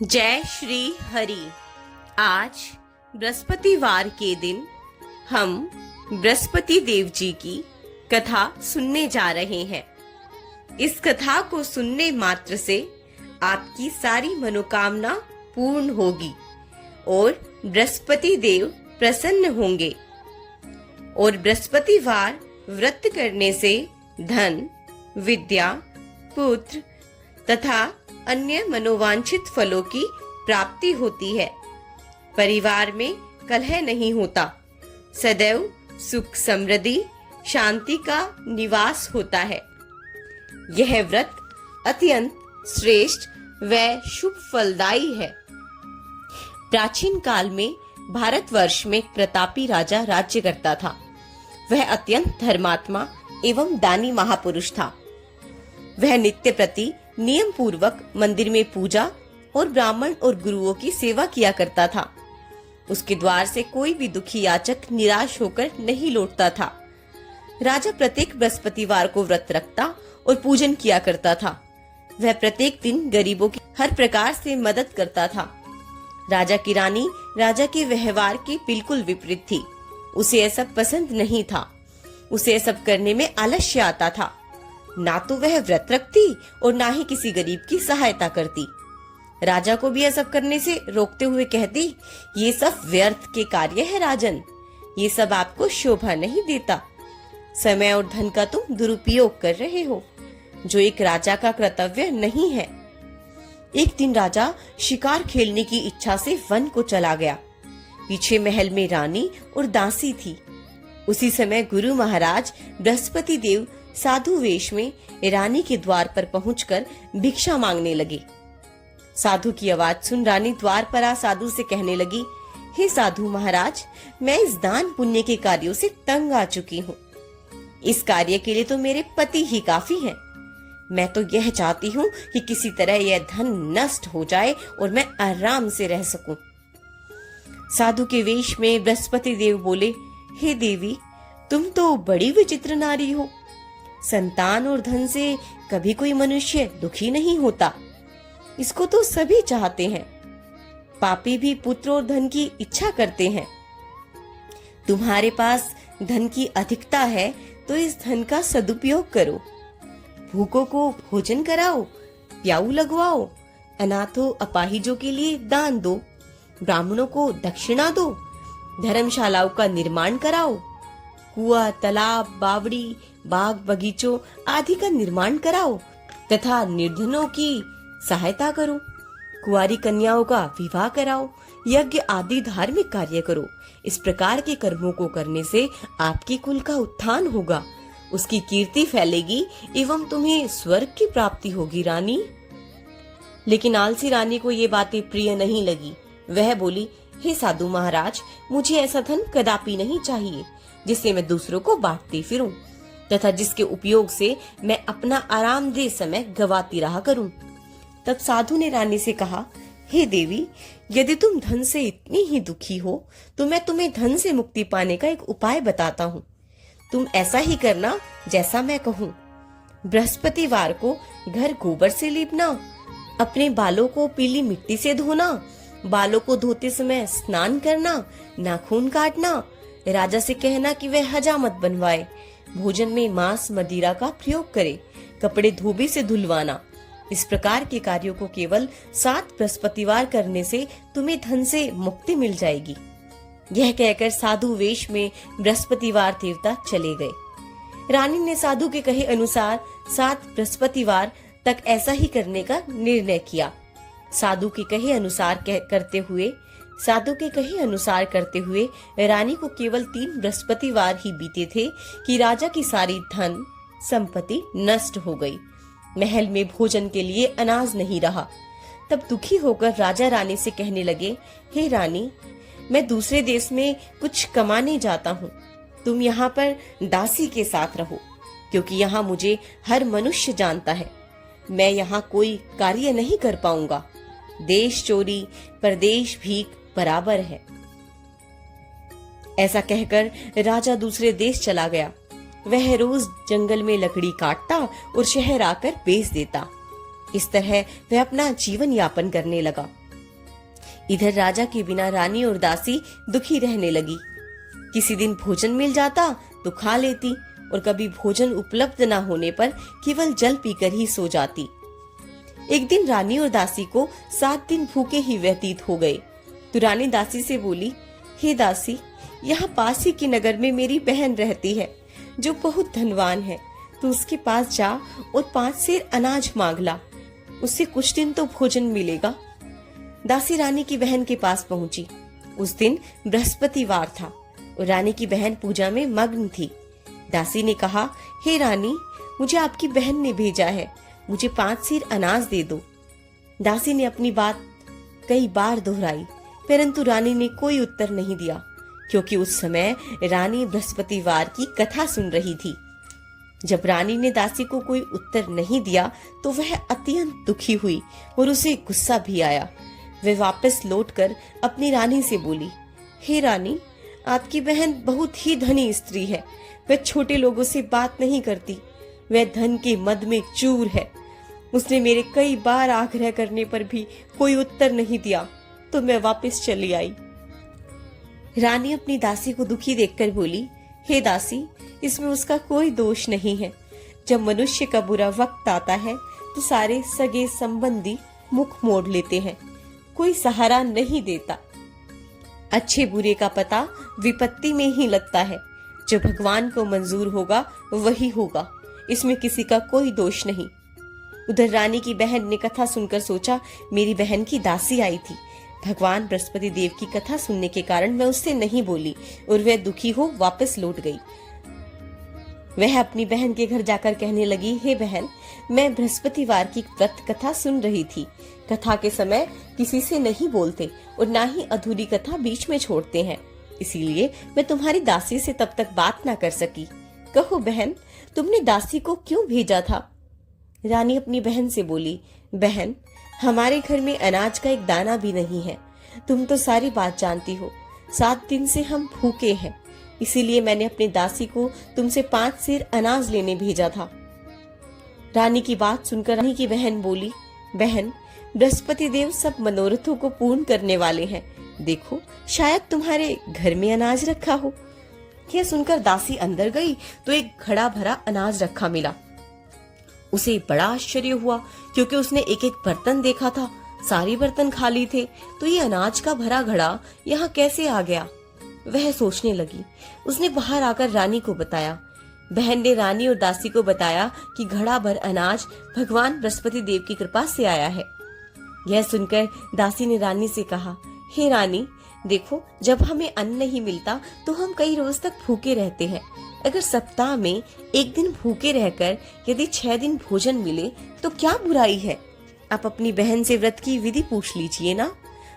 जय श्री हरि। आज बृहस्पतिवार के दिन हम बृहस्पति देव जी की कथा सुनने जा रहे हैं। इस कथा को सुनने मात्र से आपकी सारी मनोकामना पूर्ण होगी और बृहस्पति देव प्रसन्न होंगे। और बृहस्पतिवार व्रत करने से धन, विद्या, पुत्र तथा अन्य मनोवांछित फलों की प्राप्ति होती है। परिवार में कलह नहीं होता, सदैव सुख समृद्धि शांति का निवास होता है। यह व्रत अत्यंत श्रेष्ठ व शुभ फलदायी है। प्राचीन काल में भारतवर्ष में एक प्रतापी राजा राज्य करता था। वह अत्यंत धर्मात्मा एवं दानी महापुरुष था। वह नित्य प्रति नियम पूर्वक मंदिर में पूजा और ब्राह्मण और गुरुओं की सेवा किया करता था। उसके द्वार से कोई भी दुखी याचक निराश होकर नहीं लौटता था। राजा प्रत्येक बृहस्पतिवार को व्रत रखता और पूजन किया करता था। वह प्रत्येक दिन गरीबों की हर प्रकार से मदद करता था। राजा की रानी राजा के व्यवहार के बिल्कुल विपरीत थी। उसे यह सब पसंद नहीं था। उसे यह सब करने में आलस्य आता था। ना तो वह व्रत रखती और ना ही किसी गरीब की सहायता करती। राजा को भी यह सब करने से रोकते हुए कहती, ये सब व्यर्थ के कार्य है राजन, ये सब आपको शोभा नहीं देता। समय और धन का तुम दुरुपयोग कर रहे हो, जो एक राजा का कर्तव्य नहीं है। एक दिन राजा शिकार खेलने की इच्छा से वन को चला गया। पीछे महल में रानी और दासी थी। उसी समय गुरु महाराज बृहस्पति देव साधु वेश में रानी के द्वार पर पहुंचकर भिक्षा मांगने लगे। साधु की आवाज सुन रानी द्वार पर आ साधु से कहने लगी, हे साधु महाराज, मैं इस दान पुण्य के कार्यों से तंग आ चुकी हूँ। इस कार्य के लिए तो मेरे पति ही काफी हैं। मैं तो यह चाहती हूँ कि किसी तरह यह धन नष्ट हो जाए और मैं आराम से रह सकूं। साधु के वेश में बृहस्पति देव बोले, हे देवी, तुम तो बड़ी विचित्र नारी हो। संतान और धन से कभी कोई मनुष्य दुखी नहीं होता। इसको तो सभी चाहते हैं। पापी भी पुत्र और धन की इच्छा करते हैं। तुम्हारे पास धन की अधिकता है तो इस धन का सदुपयोग करो। भूखों को भोजन कराओ, प्याऊ लगवाओ, अनाथों अपाहिजों के लिए दान दो, ब्राह्मणों को दक्षिणा दो, धर्मशालाओं का निर्माण कराओ, कुआं, तालाब, बावड़ी, बाग बगीचों आदि का निर्माण कराओ तथा निर्धनों की सहायता करो। कुंवारी कन्याओं का विवाह कराओ, यज्ञ आदि धार्मिक कार्य करो। इस प्रकार के कर्मों को करने से आपके कुल का उत्थान होगा, उसकी कीर्ति फैलेगी एवं तुम्हें स्वर्ग की प्राप्ति होगी रानी। लेकिन आलसी रानी को ये बातें प्रिय नहीं लगी। वह बोली, हे साधु महाराज, मुझे ऐसा धन कदापि नहीं चाहिए जिससे मैं दूसरों को बांटती फिरूं तथा जिसके उपयोग से मैं अपना आरामदेह समय गवाती रहा करूं। तब साधु ने रानी से कहा, हे देवी, यदि तुम धन से इतनी ही दुखी हो तो मैं तुम्हें धन से मुक्ति पाने का एक उपाय बताता हूँ। तुम ऐसा ही करना जैसा मैं कहूँ। बृहस्पतिवार को घर गोबर से लीपना, अपने बालों को पीली मिट्टी से धोना, बालों को धोते समय स्नान करना, नाखून काटना, राजा से कहना कि वह हजामत बनवाए, भोजन में मांस मदिरा का प्रयोग करे, कपड़े धोबी से धुलवाना। इस प्रकार के कार्यों को केवल 7 बृहस्पतिवार करने से तुम्हें धन से मुक्ति मिल जाएगी। यह कहकर साधु वेश में बृहस्पतिवार देवता चले गए। रानी ने साधु के कहे अनुसार 7 बृहस्पतिवार तक ऐसा ही करने का निर्णय किया। साधु के कहे अनुसार करते हुए रानी को केवल 3 बृहस्पतिवार ही बीते थे कि राजा की सारी धन संपत्ति नष्ट हो गई। महल में भोजन के लिए अनाज नहीं रहा। तब दुखी होकर राजा रानी से कहने लगे, हे रानी, मैं दूसरे देश में कुछ कमाने जाता हूँ। तुम यहाँ पर दासी के साथ रहो, क्योंकि यहाँ मुझे हर मनुष्य जानता है। मैं यहाँ कोई कार्य नहीं कर पाऊंगा। देश चोरी परदेश भीख बराबर है। ऐसा कहकर राजा दूसरे देश चला गया। वह रोज जंगल में लकड़ी काटता और शहर आकर बेच देता। इस तरह वह अपना जीवन यापन करने लगा। इधर राजा के बिना रानी और दासी दुखी रहने लगी। किसी दिन भोजन मिल जाता तो खा लेती और कभी भोजन उपलब्ध न होने पर केवल जल पीकर ही सो जाती। एक दिन रानी और दासी को 7 दिन भूखे ही व्यतीत हो गए तो रानी दासी से बोली, हे दासी, यहाँ पास ही के नगर में मेरी बहन रहती है जो बहुत धनवान है, तो उसके पास जा और 5 सेर अनाज मांग ला, उससे कुछ दिन तो भोजन मिलेगा। दासी रानी की बहन के पास पहुंची। उस दिन बृहस्पतिवार था और रानी की बहन पूजा में मग्न थी। दासी ने कहा, हे रानी, मुझे आपकी बहन ने भेजा है, मुझे 5 सेर अनाज दे दो। दासी ने अपनी बात कई बार दोहराई, परंतु रानी ने कोई उत्तर नहीं दिया, क्योंकि उस समय रानी बृहस्पतिवार की कथा सुन रही थी। जब रानी ने दासी को कोई उत्तर नहीं दिया तो वह अत्यंत दुखी हुई और उसे गुस्सा भी आया। वह वापस लौटकर अपनी रानी से बोली, हे रानी, आपकी बहन बहुत ही धनी स्त्री है, वह छोटे लोगों से बात नहीं करती, वह धन के मद में चूर है। उसने मेरे कई बार आग्रह करने पर भी कोई उत्तर नहीं दिया तो मैं वापस चली आई। रानी अपनी दासी को दुखी देखकर बोली, हे दासी, इसमें उसका कोई दोष नहीं है। जब मनुष्य का बुरा वक्त आता है तो सारे सगे संबंधी मुख मोड़ लेते हैं, कोई सहारा नहीं देता। अच्छे बुरे का पता विपत्ति में ही लगता है। जो भगवान को मंजूर होगा वही होगा, इसमें किसी का कोई दोष नहीं। उधर रानी की बहन ने कथा सुनकर सोचा, मेरी बहन की दासी आई थी, भगवान बृहस्पति देव की कथा सुनने के कारण मैं उससे नहीं बोली और वह दुखी हो वापस लौट गई। वह अपनी बहन के घर जाकर कहने लगी, हे बहन, मैं बृहस्पतिवार की व्रत कथा सुन रही थी। कथा के समय किसी से नहीं बोलते और ना ही अधूरी कथा बीच में छोड़ते हैं, इसीलिए मैं तुम्हारी दासी से तब तक बात ना कर सकी। कहो बहन, तुमने दासी को क्यों भेजा था? रानी अपनी बहन से बोली, बहन, हमारे घर में अनाज का एक दाना भी नहीं है, तुम तो सारी बात जानती हो। 7 दिन से हम भूखे हैं, इसीलिए मैंने अपनी दासी को तुमसे 5 सेर अनाज लेने भेजा था। रानी की बात सुनकर रानी की बहन बोली, बहन, बृहस्पति देव सब मनोरथों को पूर्ण करने वाले हैं, देखो शायद तुम्हारे घर में अनाज रखा हो। यह सुनकर दासी अंदर गई तो एक घड़ा भरा अनाज रखा मिला। उसे बड़ा आश्चर्य हुआ, क्योंकि उसने एक एक बर्तन देखा था, सारे बर्तन खाली थे, तो ये अनाज का भरा घड़ा यहाँ कैसे आ गया? वह सोचने लगी। उसने बाहर आकर रानी को बताया। बहन ने रानी और दासी को बताया कि घड़ा भर अनाज भगवान बृहस्पति देव की कृपा से आया है। यह सुनकर दासी ने रानी से कहा, हे रानी, देखो, जब हमें अन्न नहीं मिलता तो हम कई रोज तक भूखे रहते हैं। अगर सप्ताह में एक दिन भूखे रहकर यदि 6 दिन भोजन मिले तो क्या बुराई है? आप अपनी बहन से व्रत की विधि पूछ लीजिए ना,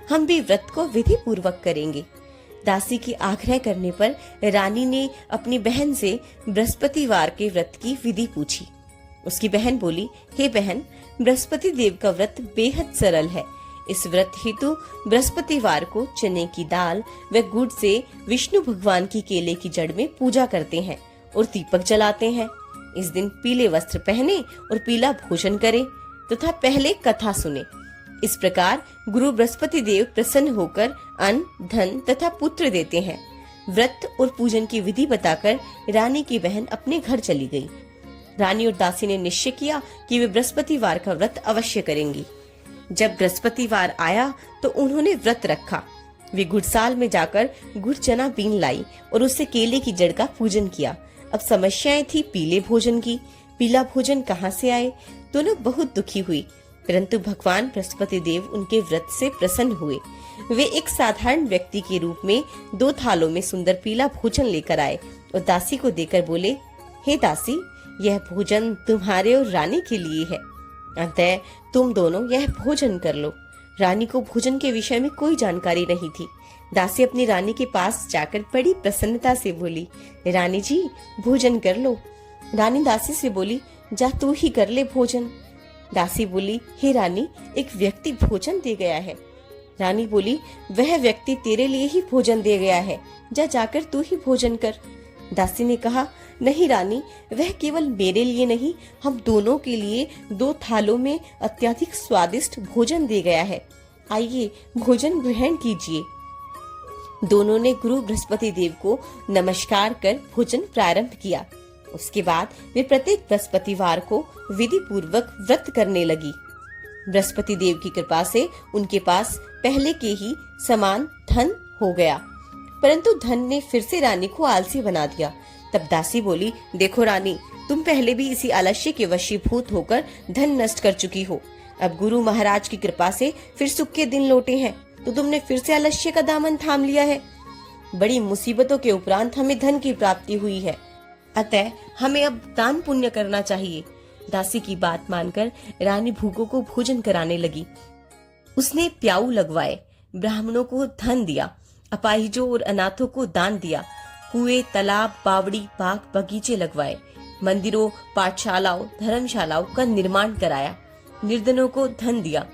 हम भी व्रत को विधि पूर्वक करेंगे। दासी की आग्रह करने पर रानी ने अपनी बहन से बृहस्पतिवार के व्रत की विधि पूछी। उसकी बहन बोली, हे बहन, बृहस्पति देव का व्रत बेहद सरल है। इस व्रत हेतु बृहस्पतिवार को चने की दाल व गुड़ से विष्णु भगवान की केले की जड़ में पूजा करते हैं और दीपक जलाते हैं। इस दिन पीले वस्त्र पहने और पीला भोजन करें तथा पहले कथा सुने। इस प्रकार गुरु बृहस्पति देव प्रसन्न होकर अन्न, धन तथा पुत्र देते हैं। व्रत और पूजन की विधि बताकर रानी की बहन अपने घर चली गई। रानी और दासी ने निश्चय किया कि वे बृहस्पतिवार का व्रत अवश्य करेंगी। जब बृहस्पतिवार आया तो उन्होंने व्रत रखा। वे गुड़साल में जाकर गुड़ चना बीन लाई और उससे केले की जड़ का पूजन किया। अब समस्याएं थी पीले भोजन की। पीला भोजन कहाँ से आए? दोनों बहुत दुखी हुई, परंतु भगवान बृहस्पति देव उनके व्रत से प्रसन्न हुए। वे एक साधारण व्यक्ति के रूप में 2 थालों में सुंदर पीला भोजन लेकर आए और दासी को देकर बोले, हे दासी, यह भोजन तुम्हारे और रानी के लिए है, अतः तुम दोनों यह भोजन कर लो। रानी को भोजन के विषय में कोई जानकारी नहीं थी। दासी अपनी रानी के पास जाकर बड़ी प्रसन्नता से बोली, रानी जी, भोजन कर लो। रानी दासी से बोली, जा तू ही कर ले भोजन। दासी बोली, हे रानी, एक व्यक्ति भोजन दे गया है। रानी बोली, वह व्यक्ति तेरे लिए ही भोजन दे गया है, जा जाकर तू ही भोजन कर। दासी ने कहा, नहीं रानी, वह केवल मेरे लिए नहीं, हम दोनों के लिए 2 थालों में अत्यधिक स्वादिष्ट भोजन दे गया है। आइए भोजन ग्रहण कीजिए। दोनों ने गुरु बृहस्पति देव को नमस्कार कर भोजन प्रारंभ किया। उसके बाद वे प्रत्येक बृहस्पतिवार को विधि पूर्वक व्रत करने लगी। बृहस्पति देव की कृपा से उनके पास पहले के ही समान धन हो गया, परंतु धन ने फिर से रानी को आलसी बना दिया। तब दासी बोली, देखो रानी, तुम पहले भी इसी आलस्य के वशीभूत होकर धन नष्ट कर चुकी हो। अब गुरु महाराज की कृपा से फिर सुख के दिन लौटे हैं, तो तुमने फिर से आलस्य का दामन थाम लिया है। बड़ी मुसीबतों के उपरांत हमें धन की प्राप्ति हुई है, अतः हमें अब दान पुण्य करना चाहिए। दासी की बात मानकर रानी भूखों को भोजन कराने लगी। उसने प्याऊ लगवाए, ब्राह्मणों को धन दिया, अपाहिजों और अनाथों को दान दिया, कुएं, तालाब, बावड़ी, बाग, बगीचे लगवाए, मंदिरों, पाठशालाओं, धर्मशालाओं का निर्माण कराया, निर्धनों को धन दिया,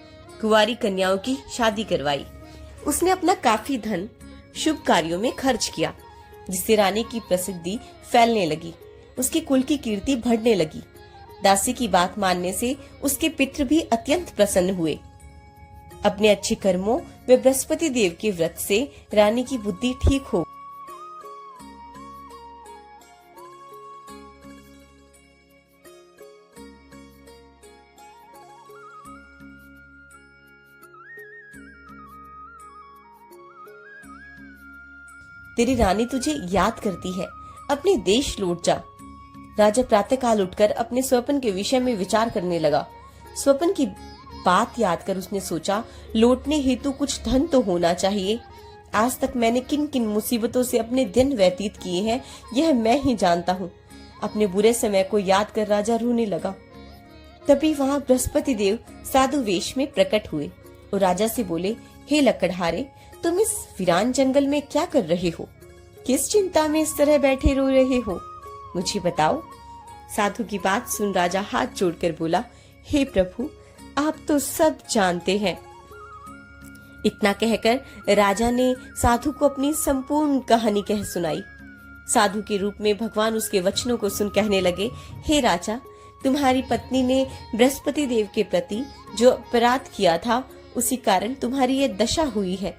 कुंवारी कन्याओं की शादी करवाई। उसने अपना काफी धन शुभ कार्यों में खर्च किया, जिससे रानी की प्रसिद्धि फैलने लगी, उसके कुल की कीर्ति बढ़ने लगी। दासी की बात मानने से उसके पितृ भी अत्यंत प्रसन्न हुए। अपने अच्छे कर्मों व बृहस्पति देव के व्रत से रानी की बुद्धि ठीक हो। तेरी रानी तुझे याद करती है, अपने देश लौट जा। राजा प्रातःकाल उठकर अपने स्वप्न के विषय में विचार करने लगा। स्वप्न की बात याद कर उसने सोचा, लौटने हेतु कुछ धन तो होना चाहिए। आज तक मैंने किन किन मुसीबतों से अपने दिन व्यतीत किए हैं, यह मैं ही जानता हूँ। अपने बुरे समय को याद कर राजा रोने लगा। तभी वहाँ बृहस्पति देव साधु वेश में प्रकट हुए और राजा से बोले, हे लकड़हारे, तुम इस वीरान जंगल में क्या कर रहे हो? किस चिंता में इस तरह बैठे रो रहे हो? मुझे बताओ। साधु की बात सुन राजा हाथ जोड़कर बोला, हे प्रभु, आप तो सब जानते हैं। इतना कहकर राजा ने साधु को अपनी संपूर्ण कहानी कह सुनाई। साधु के रूप में भगवान उसके वचनों को सुन कहने लगे, हे राजा, तुम्हारी पत्नी ने बृहस्पति देव के प्रति जो अपराध किया था, उसी कारण तुम्हारी ये दशा हुई है।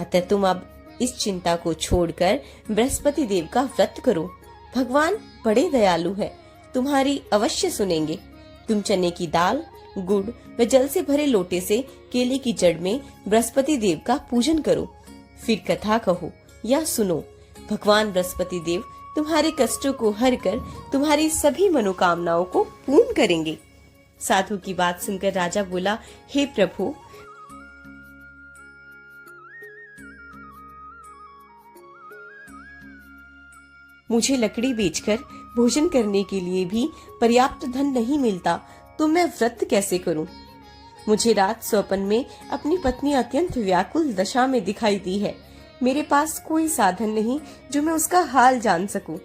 अतः तुम अब इस चिंता को छोड़कर बृहस्पति देव का व्रत करो। भगवान बड़े दयालु हैं, तुम्हारी अवश्य सुनेंगे। तुम चने की दाल, गुड़ व जल से भरे लोटे से केले की जड़ में बृहस्पति देव का पूजन करो, फिर कथा कहो या सुनो। भगवान बृहस्पति देव तुम्हारे कष्टों को हर कर तुम्हारी सभी मनोकामनाओं को पूर्ण करेंगे। साधु की बात सुनकर राजा बोला, हे प्रभु, मुझे लकड़ी बेचकर भोजन करने के लिए भी पर्याप्त धन नहीं मिलता, तो मैं व्रत कैसे करूं? मुझे रात स्वप्न में अपनी पत्नी अत्यंत व्याकुल दशा में दिखाई दी है। मेरे पास कोई साधन नहीं जो मैं उसका हाल जान सकूं।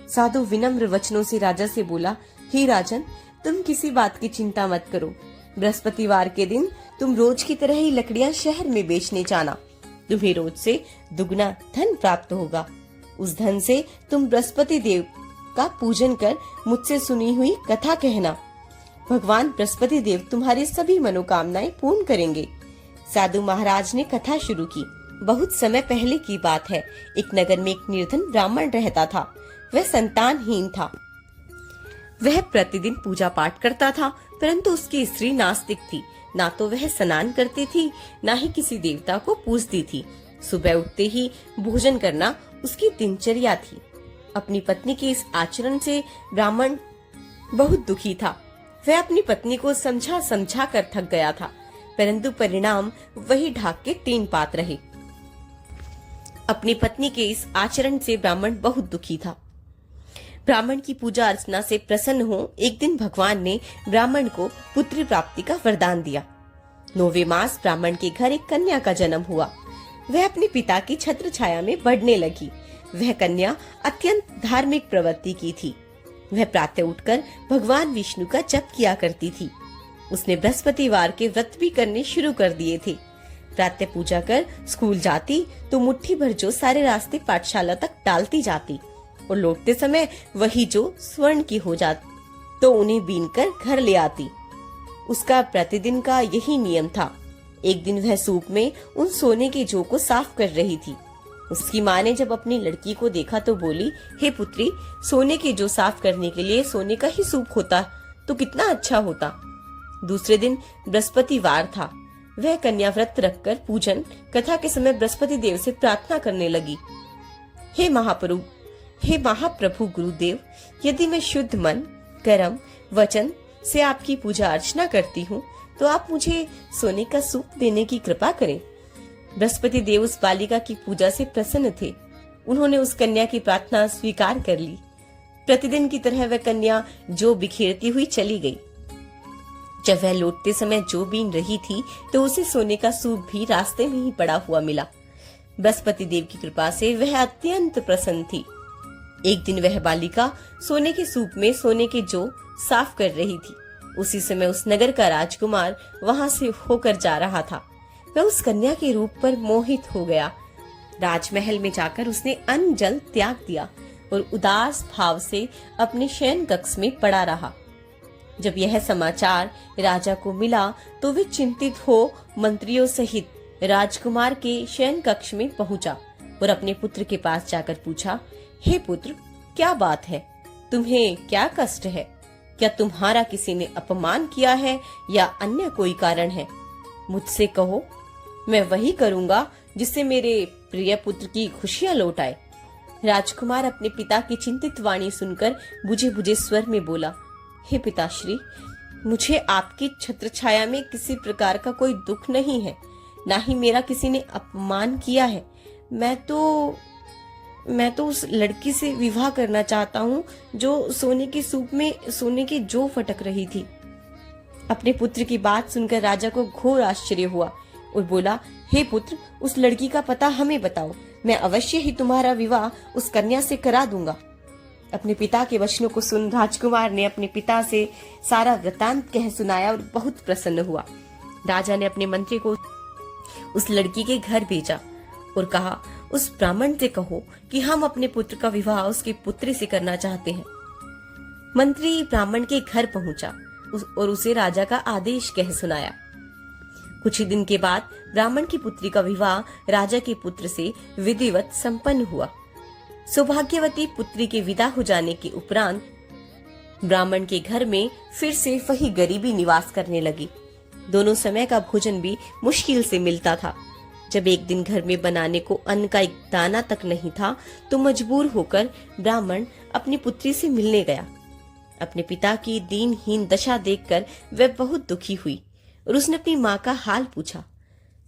साधु विनम्र वचनों से राजा से बोला, हे राजन, तुम किसी बात की चिंता मत करो। बृहस्पतिवार के दिन तुम रोज की तरह ही लकड़ियां शहर में बेचने जाना। तुम्हें रोज से दुगना धन प्राप्त होगा। उस धन से तुम बृहस्पति देव का पूजन कर मुझसे सुनी हुई कथा कहना। भगवान बृहस्पति देव तुम्हारी सभी मनोकामनाएं पूर्ण करेंगे। साधु महाराज ने कथा शुरू की। बहुत समय पहले की बात है। एक नगर में एक निर्धन ब्राह्मण रहता था। वह संतानहीन था। वह प्रतिदिन पूजा पाठ करता था, परंतु उसकी स्त्री नास्तिक थी। ना तो वह स्नान करती थी, ना ही किसी देवता को पूजती थी। सुबह उठते ही भोजन करना उसकी दिनचर्या थी। अपनी पत्नी के इस आचरण से ब्राह्मण बहुत दुखी था। वह अपनी पत्नी को समझा समझा कर थक गया था, परंतु परिणाम वही ढाक के तीन पात रहे। अपनी पत्नी के इस आचरण से ब्राह्मण बहुत दुखी था। ब्राह्मण की पूजा अर्चना से प्रसन्न हो एक दिन भगवान ने ब्राह्मण को पुत्र प्राप्ति का वरदान दिया। 9वें मास ब्राह्मण के घर एक कन्या का जन्म हुआ। वह अपने पिता की छत्र छाया में बढ़ने लगी। वह कन्या अत्यंत धार्मिक प्रवृत्ति की थी। वह प्रातः उठकर भगवान विष्णु का जप किया करती थी। उसने बृहस्पतिवार के व्रत भी करने शुरू कर दिए थे। प्रातः पूजा कर स्कूल जाती तो मुट्ठी भर जो सारे रास्ते पाठशाला तक डालती जाती और लौटते समय वही जो स्वर्ण की हो जाती तो उन्हें बीनकर घर ले आती। उसका प्रतिदिन का यही नियम था। एक दिन वह सूप में उन सोने के जौ को साफ कर रही थी। उसकी माँ ने जब अपनी लड़की को देखा तो बोली, हे पुत्री, सोने के जौ साफ करने के लिए सोने का ही सूप होता तो कितना अच्छा होता। दूसरे दिन बृहस्पतिवार था। वह कन्या व्रत रखकर पूजन कथा के समय बृहस्पति देव से प्रार्थना करने लगी। हे महाप्रभु गुरुदेव, यदि मैं शुद्ध मन, कर्म, वचन से आपकी पूजा अर्चना करती हूँ तो आप मुझे सोने का सूप देने की कृपा करें। बृहस्पति देव उस बालिका की पूजा से प्रसन्न थे। उन्होंने उस कन्या की प्रार्थना स्वीकार कर ली। प्रतिदिन की तरह वह कन्या जौ बिखेरती हुई चली गई। जब वह लौटते समय जौ बीन रही थी तो उसे सोने का सूप भी रास्ते में ही पड़ा हुआ मिला। बृहस्पति देव की कृपा से वह अत्यंत प्रसन्न थी। एक दिन वह बालिका सोने के सूप में सोने के जौ साफ कर रही थी। उसी समय उस नगर का राजकुमार वहां से होकर जा रहा था। वह उस कन्या के रूप पर मोहित हो गया। राजमहल में जाकर उसने अन्न जल त्याग दिया और उदास भाव से अपने शयन कक्ष में पड़ा रहा। जब यह समाचार राजा को मिला तो वे चिंतित हो मंत्रियों सहित राजकुमार के शयन कक्ष में पहुंचा और अपने पुत्र के पास जाकर पूछा, हे पुत्र, क्या बात है? तुम्हें क्या कष्ट है? क्या तुम्हारा किसी ने अपमान किया है या अन्य कोई कारण है? मुझसे कहो, मैं वही करूंगा जिससे मेरे प्रिय पुत्र की खुशियां लौट आए। राजकुमार अपने पिता की चिंतित वाणी सुनकर बुझे बुझे स्वर में बोला, हे पिताश्री, मुझे आपकी छत्र छाया में किसी प्रकार का कोई दुख नहीं है, ना ही मेरा किसी ने अपमान किया है। मैं तो उस लड़की से विवाह करना चाहता हूँ जो सोने के सूप में सोने के जौ फटक रही थी। अपने पुत्र की बात सुनकर राजा को घोर आश्चर्य हुआ और बोला, हे पुत्र, उस लड़की का पता हमें बताओ, मैं अवश्य ही तुम्हारा विवाह उस कन्या से करा दूंगा। अपने पिता के वचनों को सुन राजकुमार ने अपने पिता से सारा वृतांत कह सुनाया और बहुत प्रसन्न हुआ। राजा ने अपने मंत्री को उस लड़की के घर भेजा और कहा, उस ब्राह्मण से कहो कि हम अपने पुत्र का विवाह उसकी पुत्री से करना चाहते हैं। मंत्री ब्राह्मण के घर पहुंचा और उसे राजा का आदेश कह सुनाया। कुछ ही दिन के बाद ब्राह्मण की पुत्री का विवाह राजा के पुत्र से विधिवत संपन्न हुआ। सौभाग्यवती पुत्री के विदा हो जाने के उपरांत ब्राह्मण के घर में फिर से वही गरीबी निवास करने लगी। दोनों समय का भोजन भी मुश्किल से मिलता था। जब एक दिन घर में बनाने को अन्न का एक दाना तक नहीं था तो मजबूर होकर ब्राह्मण अपनी पुत्री से मिलने गया। अपने पिता की दीनहीन दशा देखकर वह बहुत दुखी हुई और उसने अपनी माँ का हाल पूछा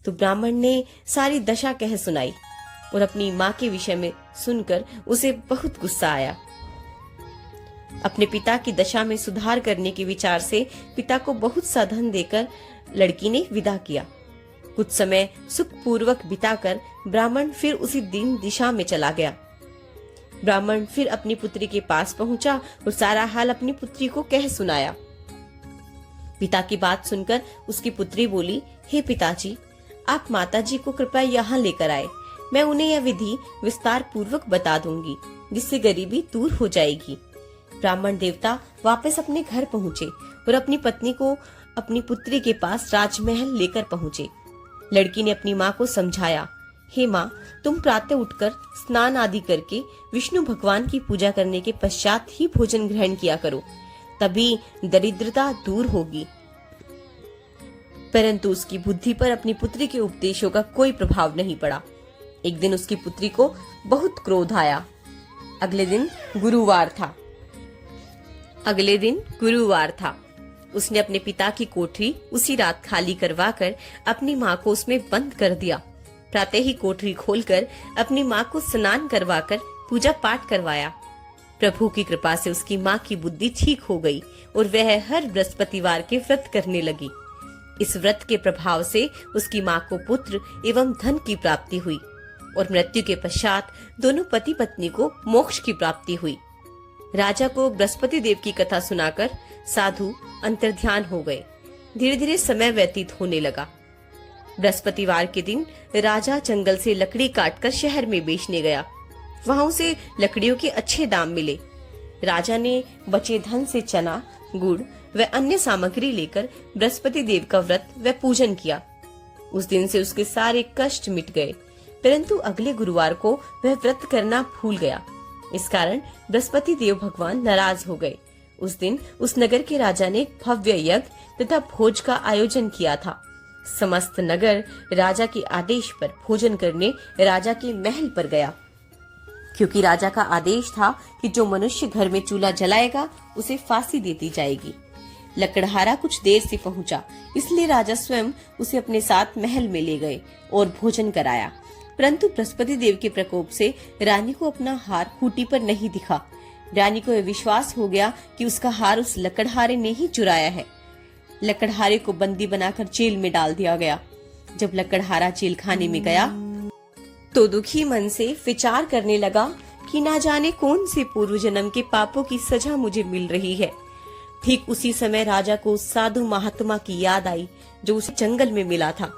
तो ब्राह्मण ने सारी दशा कह सुनाई और अपनी माँ के विषय में सुनकर उसे बहुत गुस्सा आया। अपने पिता की दशा में सुधार करने के विचार से पिता को बहुत सा धन देकर लड़की ने विदा किया। कुछ समय सुखपूर्वक बिताकर ब्राह्मण फिर उसी दीन दिशा में चला गया। ब्राह्मण फिर अपनी पुत्री के पास पहुंचा और सारा हाल अपनी पुत्री को कह सुनाया। पिता की बात सुनकर उसकी पुत्री बोली, हे पिताजी, आप माताजी को कृपया यहाँ लेकर आए। मैं उन्हें यह विधि विस्तार पूर्वक बता दूंगी जिससे गरीबी दूर हो जाएगी। ब्राह्मण देवता वापस अपने घर पहुँचे और अपनी पत्नी को अपनी पुत्री के पास राजमहल लेकर पहुँचे। लड़की ने अपनी माँ को समझाया, हे माँ, तुम प्रातः उठकर स्नान आदि करके विष्णु भगवान की पूजा करने के पश्चात ही भोजन ग्रहण किया करो, तभी दरिद्रता दूर होगी। परंतु उसकी बुद्धि पर अपनी पुत्री के उपदेशों का कोई प्रभाव नहीं पड़ा। एक दिन उसकी पुत्री को बहुत क्रोध आया। अगले दिन गुरुवार था। उसने अपने पिता की कोठरी उसी रात खाली करवाकर अपनी माँ को उसमें बंद कर दिया। प्रातः ही कोठरी खोलकर अपनी माँ को स्नान करवाकर पूजा पाठ करवाया। प्रभु की कृपा से उसकी माँ की बुद्धि ठीक हो गई और वह हर बृहस्पतिवार के व्रत करने लगी। इस व्रत के प्रभाव से उसकी माँ को पुत्र एवं धन की प्राप्ति हुई और मृत्यु के पश्चात दोनों पति पत्नी को मोक्ष की प्राप्ति हुई। राजा को बृहस्पति देव की कथा सुनाकर साधु अंतर्ध्यान हो गए। धीरे धीरे समय व्यतीत होने लगा। बृहस्पतिवार के दिन राजा जंगल से लकड़ी काटकर शहर में बेचने गया। वहां उसे लकड़ियों के अच्छे दाम मिले। राजा ने बचे धन से चना, गुड़ व अन्य सामग्री लेकर बृहस्पति देव का व्रत व पूजन किया। उस दिन से उसके सारे कष्ट मिट गए। परंतु अगले गुरुवार को वह व्रत करना भूल गया। इस कारण बृहस्पति देव भगवान नाराज हो गए। उस दिन उस नगर के राजा ने भव्य यज्ञ तथा भोज का आयोजन किया था। समस्त नगर राजा के आदेश पर भोजन करने राजा के महल पर गया, क्योंकि राजा का आदेश था कि जो मनुष्य घर में चूल्हा जलाएगा उसे फांसी दे दी जाएगी। लकड़हारा कुछ देर से पहुंचा, इसलिए राजा स्वयं उसे अपने साथ महल में ले गए और भोजन कराया। परंतु बृहस्पति देव के प्रकोप से रानी को अपना हार खूंटी पर नहीं दिखा। रानी को यह विश्वास हो गया कि उसका हार उस लकड़हारे ने ही चुराया है। लकड़हारे को बंदी बनाकर जेल में डाल दिया गया। जब लकड़हारा जेल खाने में गया तो दुखी मन से विचार करने लगा कि ना जाने कौन से पूर्व जन्म के पापों की सजा मुझे मिल रही है। ठीक उसी समय राजा को साधु महात्मा की याद आई जो उसे जंगल में मिला था।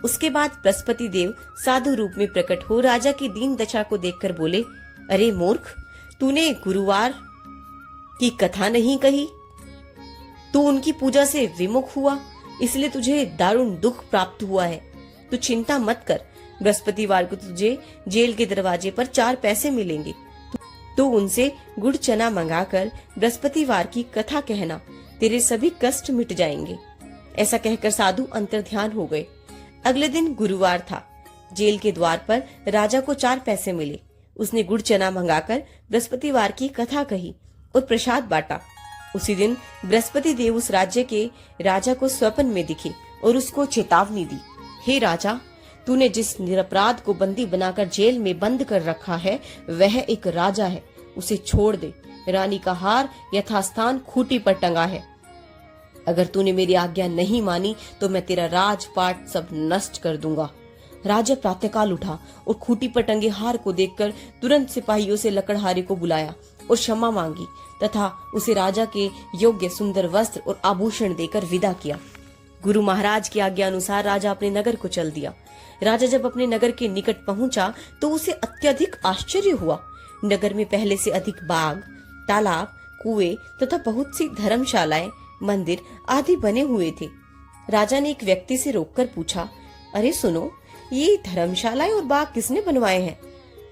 उसके बाद बृहस्पति देव साधु रूप में प्रकट हो राजा की दीन दशा को देखकर बोले, अरे मूर्ख, तूने गुरुवार की कथा नहीं कही। तू उनकी पूजा से विमुख हुआ, इसलिए तुझे दारुण दुख प्राप्त हुआ है। तू चिंता मत कर, बृहस्पतिवार को तुझे जेल के दरवाजे पर 4 पैसे मिलेंगे। तो उनसे गुड़ चना मंगाकर बृहस्पतिवार की कथा कहना, तेरे सभी कष्ट मिट जाएंगे। ऐसा कहकर साधु अंतर्ध्यान हो गए। अगले दिन गुरुवार था। जेल के द्वार पर राजा को 4 पैसे मिले। उसने गुड़ चना मंगाकर बृहस्पतिवार की कथा कही और प्रसाद बांटा। उसी दिन बृहस्पति देव उस राज्य के राजा को स्वप्न में दिखे और उसको चेतावनी दी, हे राजा, तूने जिस निरपराध को बंदी बनाकर जेल में बंद कर रखा है वह एक राजा है, उसे छोड़ दे। रानी का हार यथास्थान खूंटी पर टंगा है। अगर तूने मेरी आज्ञा नहीं मानी तो मैं तेरा राजपाट सब नष्ट कर दूंगा। राजा प्रातःकाल उठा और खूंटी पर टंगे हार को देखकर तुरंत सिपाहियों से लकड़हारे को बुलाया और क्षमा मांगी तथा उसे राजा के योग्य सुंदर वस्त्र और आभूषण देकर विदा किया। गुरु महाराज की आज्ञा अनुसार राजा अपने नगर को चल दिया। राजा जब अपने नगर के निकट पहुंचा तो उसे अत्यधिक आश्चर्य हुआ। नगर में पहले से अधिक बाग, तालाब, कुएं तथा बहुत सी धर्मशालाएं, मंदिर आदि बने हुए थे। राजा ने एक व्यक्ति से रोककर पूछा, अरे सुनो, ये धर्मशालाएं और बाग किसने बनवाए हैं?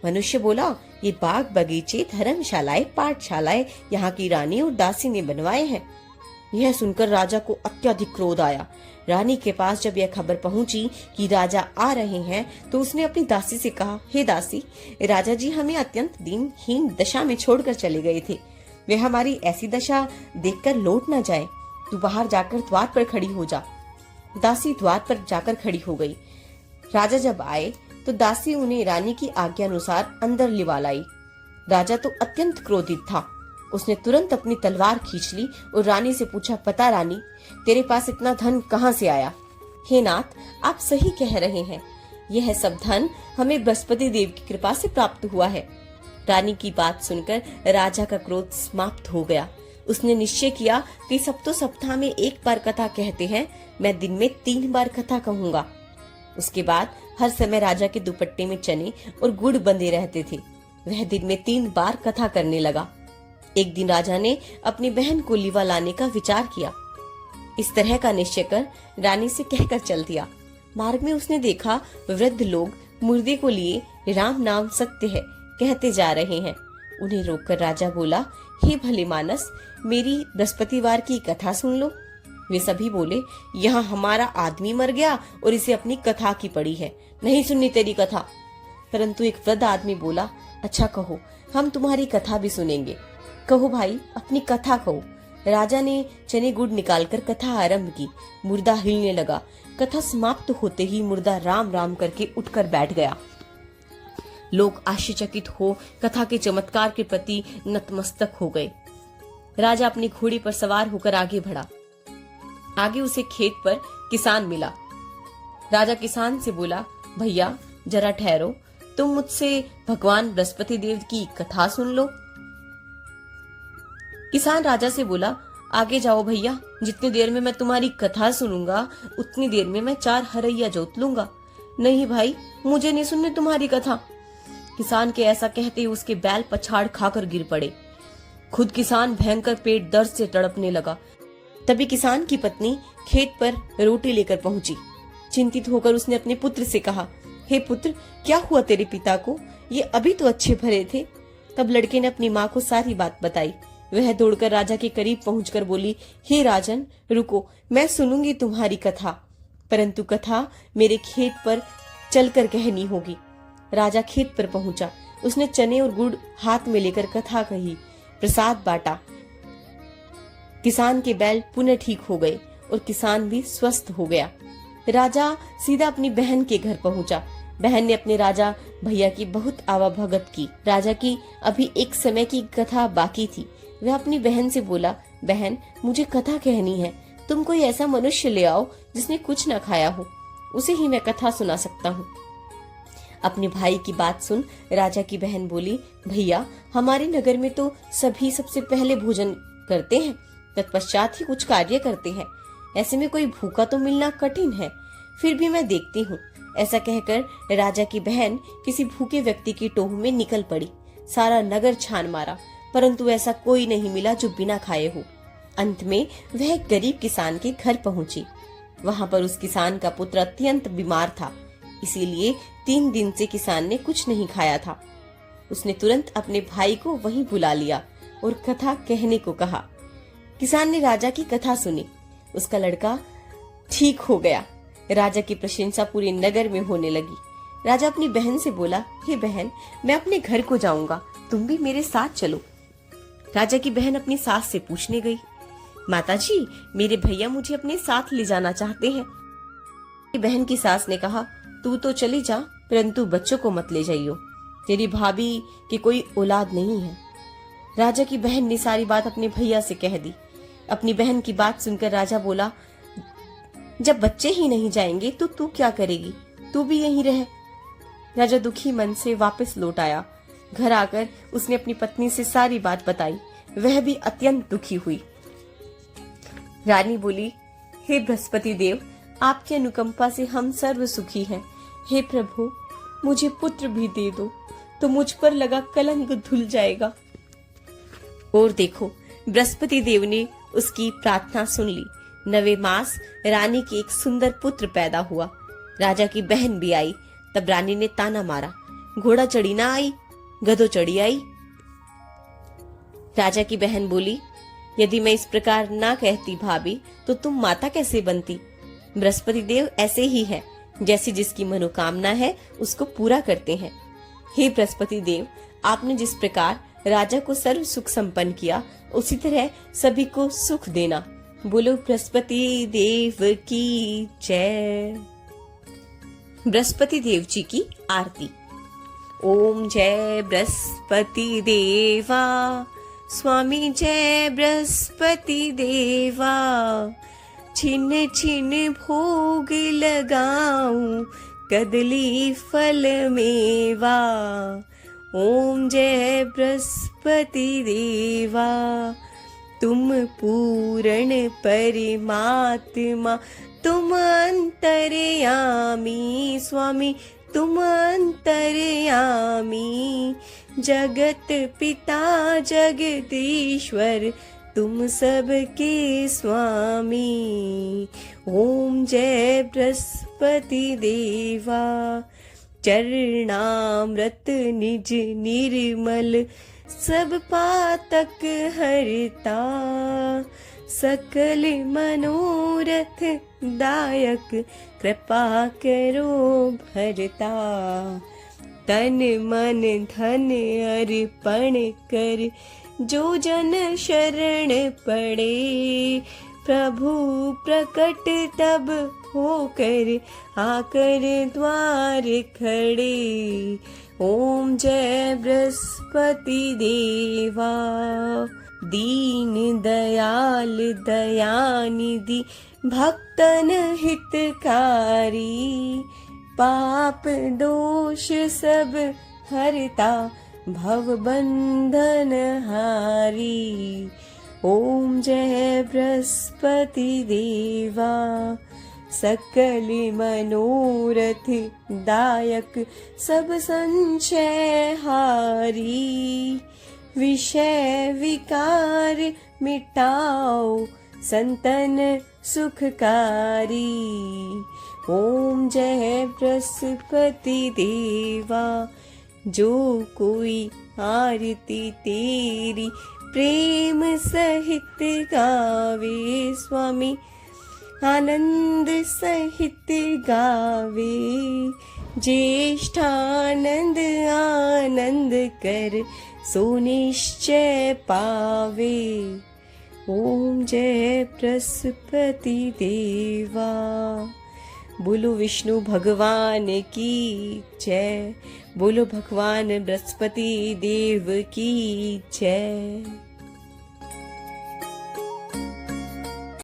मनुष्य बोला, ये बाग बगीचे, धर्मशालाएं, पाठशालाएं यहाँ की रानी और दासी ने बनवाए हैं। यह सुनकर राजा को अत्यधिक क्रोध आया। रानी के पास जब यह खबर पहुंची कि राजा आ रहे हैं तो उसने अपनी दासी से कहा, हे दासी, राजा जी हमें अत्यंत दीनहीन दशा में छोड़कर चले गए थे। वे हमारी ऐसी दशा देखकर लौट न जाए। तू बाहर जाकर द्वार पर खड़ी हो जा। दासी द्वार पर जाकर खड़ी हो गई। राजा जब आए तो दासी उन्हें रानी की आज्ञा अनुसार अंदर लिवा लाई। राजा तो अत्यंत क्रोधित था। उसने तुरंत अपनी तलवार खींच ली और रानी से पूछा, पता रानी, तेरे पास इतना धन कहाँ से आया? हे नाथ, आप सही कह रहे हैं, यह सब धन हमें बृहस्पति देव की कृपा से प्राप्त हुआ है। रानी की बात सुनकर राजा का क्रोध समाप्त हो गया। उसने निश्चय किया कि सब तो सप्ताह में 1 बार कथा कहते हैं, मैं दिन में 3 बार कथा कहूंगा। उसके बाद हर समय राजा के दुपट्टे में चने और गुड़ बंधे रहते थे। वह दिन में 3 बार कथा करने लगा। एक दिन राजा ने अपनी बहन को लीवा लाने का विचार किया। इस तरह का निश्चय कर रानी से कहकर चल दिया। मार्ग में उसने देखा वृद्ध लोग मुर्दे को लिए राम नाम सत्य है कहते जा रहे हैं। उन्हें रोककर राजा बोला, हे भले मानस, मेरी बृहस्पतिवार की कथा सुन लो। वे सभी बोले, यहाँ हमारा आदमी मर गया और इसे अपनी कथा की पड़ी है, नहीं सुननी तेरी कथा। परंतु एक वृद्ध आदमी बोला, अच्छा कहो, हम तुम्हारी कथा भी सुनेंगे। कहो भाई, अपनी कथा कहो। राजा ने चने गुड़ निकालकर कथा आरंभ की। मुर्दा हिलने लगा। कथा समाप्त होते ही मुर्दा राम राम करके उठकर बैठ गया। लोग आश्चर्यचकित हो कथा के चमत्कार के प्रति नतमस्तक हो गए। राजा अपनी घोड़ी पर सवार होकर आगे बढ़ा। आगे उसे खेत पर किसान मिला। राजा किसान से बोला, भैया जरा ठहरो, तुम मुझसे भगवान बृहस्पति देव की कथा सुन लो। किसान राजा से बोला, आगे जाओ भैया, जितनी देर में मैं तुम्हारी कथा सुनूंगा उतनी देर में मैं 4 हरैया जोत लूंगा। नहीं भाई, मुझे नहीं सुननी तुम्हारी कथा। किसान के ऐसा कहते ही उसके बैल पछाड़ खाकर गिर पड़े। खुद किसान भयंकर पेट दर्द से तड़पने लगा। तभी किसान की पत्नी खेत पर रोटी लेकर पहुंची। चिंतित होकर उसने अपने पुत्र से कहा, हे पुत्र, क्या हुआ तेरे पिता को? ये अभी तो अच्छे भरे थे। तब लड़के ने अपनी माँ को सारी बात बताई। वह दौड़कर राजा के करीब पहुंचकर बोली, हे राजन, रुको, मैं सुनूंगी तुम्हारी कथा, परंतु कथा मेरे खेत पर चलकर कहनी होगी। राजा खेत पर पहुंचा। उसने चने और गुड़ हाथ में लेकर कथा कही, प्रसाद बांटा। किसान के बैल पुनः ठीक हो गए और किसान भी स्वस्थ हो गया। राजा सीधा अपनी बहन के घर पहुंचा। बहन ने अपने राजा भैया की बहुत आवाभगत की। राजा की अभी एक समय की कथा बाकी थी। वह अपनी बहन से बोला, बहन, मुझे कथा कहनी है। तुम कोई ऐसा मनुष्य ले आओ जिसने कुछ न खाया हो, उसे ही मैं कथा सुना सकता हूँ। अपने भाई की बात सुन राजा की बहन बोली, भैया, हमारे नगर में तो सभी सबसे पहले भोजन करते हैं, तत्पश्चात ही कुछ कार्य करते हैं। ऐसे में कोई भूखा तो मिलना कठिन है, फिर भी मैं देखती हूँ। ऐसा कहकर राजा की बहन किसी भूखे व्यक्ति की टोह में निकल पड़ी। सारा नगर छान मारा, परंतु ऐसा कोई नहीं मिला जो बिना खाए हो। अंत में वह एक गरीब किसान के घर पहुंची। वहां पर उस किसान का पुत्र अत्यंत बीमार था, इसीलिए 3 दिन से किसान ने कुछ नहीं खाया था। उसने तुरंत अपने भाई को वहीं बुला लिया और कथा कहने को कहा। किसान ने राजा की कथा सुनी। उसका लड़का ठीक हो गया। राजा की प्रशंसा पूरे नगर में होने लगी। राजा अपनी बहन से बोला, हे बहन, मैं अपने घर को जाऊंगा, तुम भी मेरे साथ चलो। राजा की बहन अपनी सास से पूछने गई, माताजी, मेरे भैया मुझे अपने साथ ले जाना चाहते हैं। बहन की सास ने कहा, तू तो चली जा, परंतु बच्चों को मत ले जाइयो, तेरी भाभी की कोई औलाद नहीं है। राजा की बहन ने सारी बात अपने भैया से कह दी। अपनी बहन की बात सुनकर राजा बोला, जब बच्चे ही नहीं जाएंगे तो तू क्या करेगी, तू भी यहीं रह। राजा दुखी मन से वापस लौट आया। घर आकर उसने अपनी पत्नी से सारी बात बताई। वह भी अत्यंत दुखी हुई। रानी बोली, हे बृहस्पति देव, आपकी अनुकंपा से हम सर्व सुखी हैं। हे प्रभु, मुझे पुत्र भी दे दो तो मुझ पर लगा कलंक धुल जाएगा। और देखो, बृहस्पति देव ने उसकी प्रार्थना सुन ली। 9वें मास रानी की एक सुंदर पुत्र पैदा हुआ। राजा की बहन भी आई। तब रानी ने ताना मारा, घोड़ा चढ़ी ना आई, गधो चढ़ी आई। राजा की बहन बोली, यदि मैं इस प्रकार ना कहती भाभी, तो तुम माता कैसे बनती? बृहस्पति देव ऐसे ही है, जैसी जिसकी मनोकामना है उसको पूरा करते हैं। हे बृहस्पति देव, आपने जिस प्रकार राजा को सर्व सुख संपन्न किया, उसी तरह सभी को सुख देना। बोलो बृहस्पति देव की जय। बृहस्पति देव जी की आरती। ओम जय बृहस्पति देवा, स्वामी जय बृहस्पति देवा। छिन छिन भोग लगाऊं, कदली फल मेवा। ओम जय बृहस्पति देवा, तुम पूर्ण परमात्मा, तुम अंतर्यामी। स्वामी तुम अंतर्यामी, जगत पिता जगदीश्वर, तुम सबके स्वामी। ओम जय बृहस्पति देवा, चरणामृत निज निर्मल, सब पातक हरता। सकल मनोरथ दायक, कृपा करो भरता। तन मन धन अर्पण कर, जो जन शरण पड़े। प्रभु प्रकट तब होकर, आकर द्वार खड़े। ओम जय बृहस्पति देवा, दीन दयाल दयानिधि, भक्तन हितकारी। पाप दोष सब हरता, भव बंधन हारी। ओम जय बृहस्पति देवा, सकल मनोरथ दायक, सब संशय हारी। विषय विकार मिटाओ, संतन सुखकारी। ओम जय बृहस्पति देवा, जो कोई आरती तेरी प्रेम सहित गावे स्वामी, आनंद सहित गावे। ज्येष्ठानंद आनंद कर सो निश्चय पावे। ओम जय बृहस्पति देवा। बोलो विष्णु भगवान की जय, बोलो भगवान बृहस्पति देव की जय।